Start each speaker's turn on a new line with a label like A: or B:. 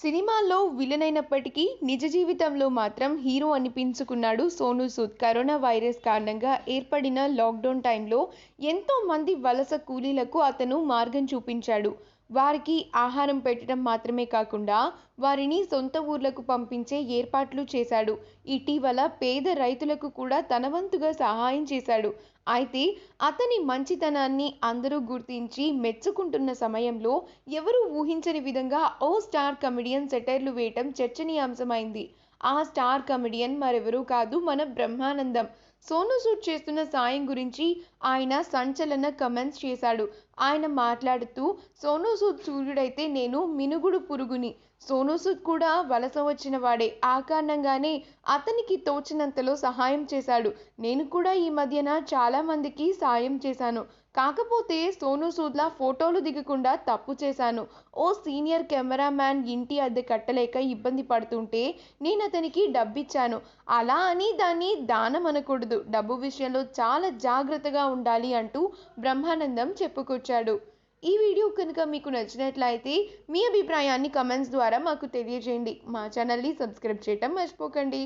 A: సినిమాల్లో విలన్ అయినప్పటికీ నిజ జీవితంలో మాత్రం హీరో అనిపించుకున్నాడు సోనూ సూద్. కరోనా వైరస్ కారణంగా ఏర్పడిన లాక్డౌన్ టైంలో ఎంతో మంది వలస కూలీలకు అతను మార్గం చూపించాడు. వారికి ఆహారం పెట్టడం మాత్రమే కాకుండా వారిని సొంత ఊర్లకు పంపించే ఏర్పాట్లు చేశాడు. ఇటీవల పేద రైతులకు కూడా తన వంతుగా సహాయం చేశాడు. అయితే అతని మంచితనాన్ని అందరూ గుర్తించి మెచ్చుకుంటున్న సమయంలో ఎవరూ ఊహించని విధంగా ఓ స్టార్ కమెడియన్ సెటైర్లు వేయటం చర్చనీయాంశమైంది. ఆ స్టార్ కమెడియన్ మరెవరూ కాదు, మన బ్రహ్మానందం. సోనూ సూద్ చేస్తున్న సాయం గురించి ఆయన సంచలన కమెంట్స్ చేశాడు. ఆయన మాట్లాడుతూ, సోనూ సూద్ సూర్యుడైతే నేను మినుగుడు పురుగుని. సోనూ సూద్ కూడా వలస వచ్చిన వాడే. ఆ కారణంగానే అతనికి తోచినంతలో సహాయం చేశాడు. నేను కూడా ఈ మధ్యన చాలా మందికి సాయం చేశాను. కాకపోతే సోనూ సూద్లా ఫోటోలు దిగకుండా తప్పు చేశాను. ఓ సీనియర్ కెమెరామ్యాన్ ఇంటి అద్దె కట్టలేక ఇబ్బంది పడుతుంటే నేను అతనికి డబ్బిచ్చాను. అలా అని దాన్ని దానం అనకూడదు. డబ్బు విషయంలో చాలా జాగ్రత్తగా ఉండాలి అంటూ బ్రహ్మానందం చెప్పుకొచ్చాడు. ఈ వీడియో కనుక మీకు నచ్చినట్లయితే మీ అభిప్రాయాన్ని కమెంట్స్ ద్వారా మాకు తెలియజేయండి. మా ఛానల్ని సబ్స్క్రైబ్ చేయటం మర్చిపోకండి.